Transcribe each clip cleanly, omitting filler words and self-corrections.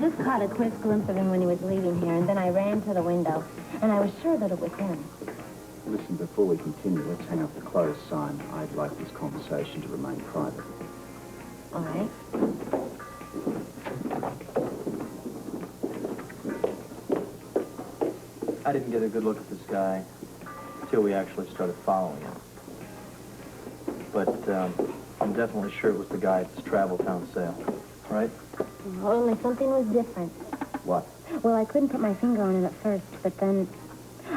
just caught a quick glimpse of him when he was leaving here, and then I ran to the window, and I was sure that it was him. Listen, before we continue, let's hang up the close sign. I'd like this conversation to remain private. All right. I didn't get a good look at this guy until we actually started following him. But I'm definitely sure it was the guy at this travel town sale, right? Only something was different. What? Well, I couldn't put my finger on it at first, but then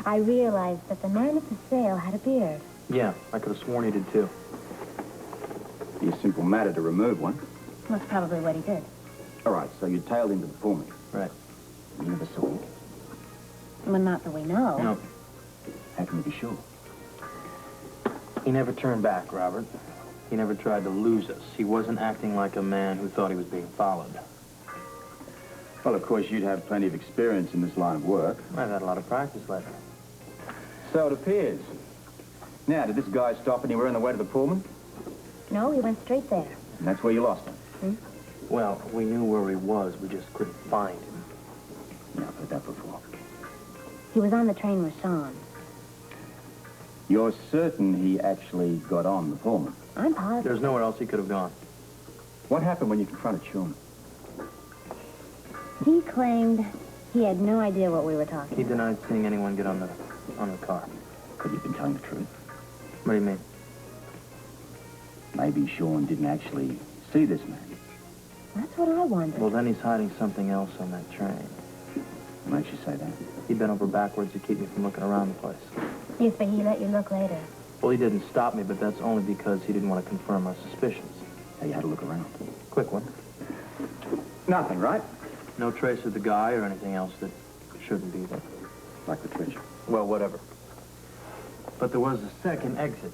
I realized that the man at the sale had a beard. Yeah, I could have sworn he did too. Be a simple matter to remove one. That's probably what he did. All right, so you tailed him to the Pullman. Right. You never saw him. Well, not that we know. No. How can you be sure? He never turned back, Robert. He never tried to lose us. He wasn't acting like a man who thought he was being followed. Well, of course, you'd have plenty of experience in this line of work. I've had a lot of practice lately. So it appears. Now, did this guy stop anywhere on the way to the Pullman? No, he went straight there. And that's where you lost him? Well, we knew where he was. We just couldn't find him. Yeah, I've heard that before. He was on the train with Sean. You're certain he actually got on the Pullman? I'm positive. There's nowhere else he could have gone. What happened when you confronted Sean? He claimed he had no idea what we were talking He about. denied seeing anyone get on the car. Could you have been telling the truth? What do you mean? Maybe Sean didn't actually see this man. That's what I wondered. Well, then he's hiding something else on that train. What makes you say that? He bent over backwards to keep me from looking around the place. Yes, but he let you look later. Well, he didn't stop me, but that's only because he didn't want to confirm our suspicions. Hey, you had to look around. Quick one. Nothing, right? No trace of the guy or anything else that shouldn't be there. Like the treasure. Well, whatever. But there was a second exit,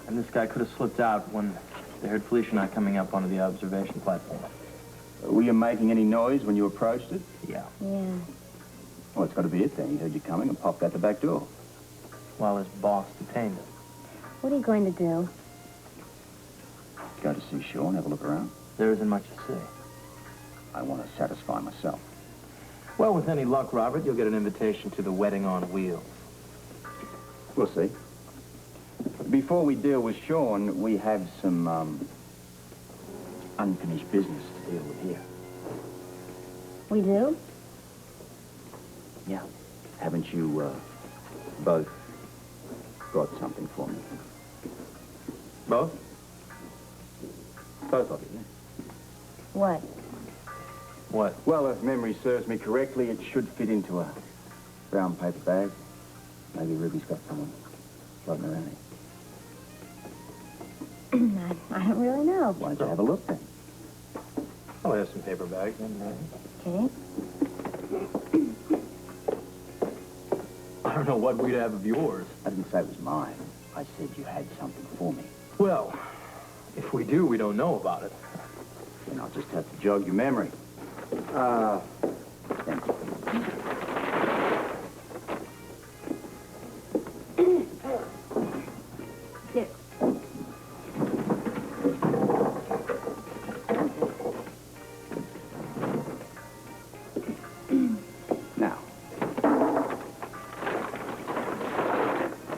and this guy could have slipped out when they heard Felicia and I coming up onto the observation platform. Were you making any noise when you approached it? Yeah. Yeah. Well, it's got to be it then. He heard you coming and popped out the back door. While his boss detained him. What are you going to do? Go to see Sean, have a look around. There isn't much to see. I want to satisfy myself. Well, with any luck, Robert, you'll get an invitation to the wedding on wheels. We'll see. Before we deal with Sean, we have some, unfinished business to deal with here. We do? Yeah. Haven't you, both brought something for me? Both? Both of you, yeah. What? What? Well, if memory serves me correctly, it should fit into a brown paper bag. Maybe Ruby's got someone floating around here. I don't really know. Why don't you have a look then? Oh, I have some paper bags in there. Okay. I don't know what we'd have of yours. I didn't say it was mine. I said you had something for me. Well, if we do, we don't know about it. Then I'll just have to jog your memory. Thank you. Here. Now,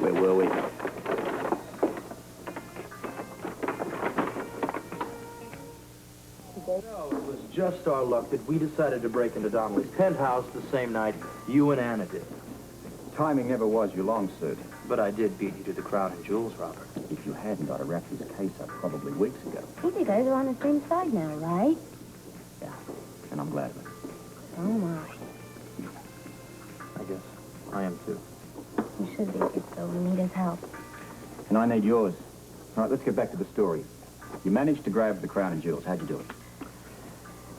where were we? No, it was just our luck that we decided to break into Donnelly's penthouse the same night you and Anna did. Timing never was your long suit. But I did beat you to the crown and jewels, Robert. If you hadn't, I'd have wrapped this case up probably weeks ago. You guys are on the same side now, right? Yeah, and I'm glad of it. Oh, my. I guess I am, too. You should be, so we need his help. And I need yours. All right, let's get back to the story. You managed to grab the crown and jewels. How'd you do it?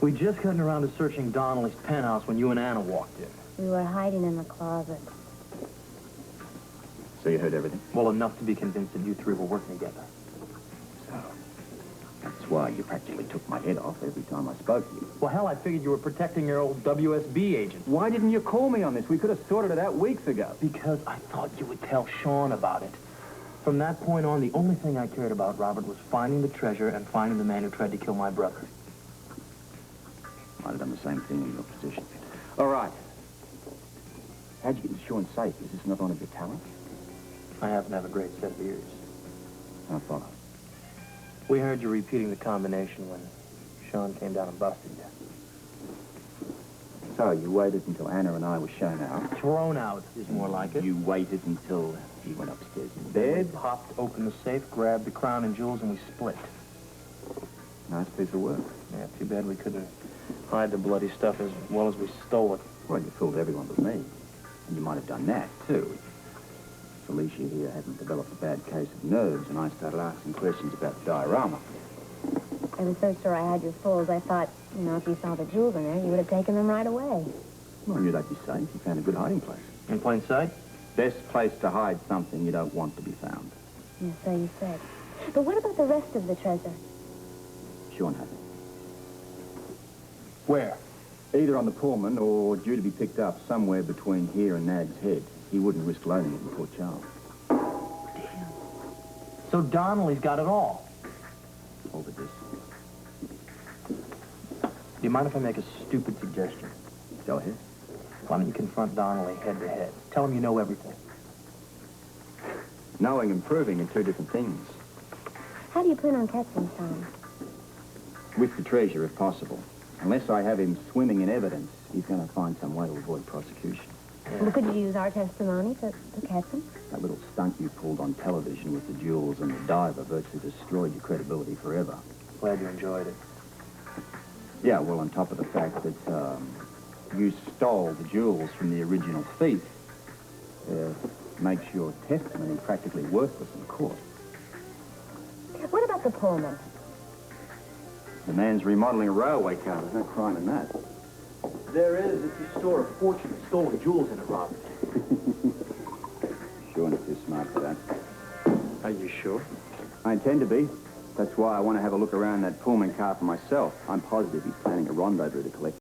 We just gotten around to searching Donnelly's penthouse when you and Anna walked in. We were hiding in the closet. So you heard everything? Well, enough to be convinced that you three were working together. So, that's why you practically took my head off every time I spoke to you. Well, hell, I figured you were protecting your old WSB agent. Why didn't you call me on this? We could have sorted it out weeks ago. Because I thought you would tell Sean about it. From that point on, the only thing I cared about, Robert, was finding the treasure and finding the man who tried to kill my brother. Well, have done the same thing in your position. All right. How'd you get into Sean's safe? Is this another one of your talents? I happen to have a great set of ears. I follow. We heard you repeating the combination when Sean came down and busted you. So you waited until Anna and I were shown out. Thrown out is more like it. You waited until he went upstairs in Then we bed. popped open the safe, grabbed the crown and jewels, and we split. Nice piece of work. Yeah, too bad we couldn't hide the bloody stuff as well as we stole it. Well, you fooled everyone but me. And you might have done that, too. Felicia here hadn't developed a bad case of nerves, and I started asking questions about the diorama. I was so sure I had your fools, I thought, you know, if you saw the jewels in there, you would have taken them right away. Well, I knew they'd be safe. You found a good hiding place. In plain sight? Best place to hide something you don't want to be found. Yeah, so you said. But what about the rest of the treasure? Sean had it. Where? Either on the Pullman or due to be picked up somewhere between here and Nag's Head. He wouldn't risk loaning it in Port Charles. Damn. So Donnelly's got it all. Hold it, this. Do you mind if I make a stupid suggestion? Go ahead. Why don't you confront Donnelly head to head? Tell him you know everything. Knowing and proving are two different things. How do you plan on catching Sean? With the treasure, if possible. Unless I have him swimming in evidence, he's going to find some way to avoid prosecution. Yeah. Well, could you use our testimony to catch him? That little stunt you pulled on television with the jewels and the diver virtually destroyed your credibility forever. Glad you enjoyed it. Yeah, well, on top of the fact that you stole the jewels from the original thief, makes your testimony practically worthless in court. What about the Pullman? The man's remodeling a railway car. There's no crime in that. There is if you store a fortune of stolen jewels in it, Robert. Sure not too smart for that. Are you sure? I intend to be. That's why I want to have a look around that Pullman car for myself. I'm positive he's planning a rendezvous to collect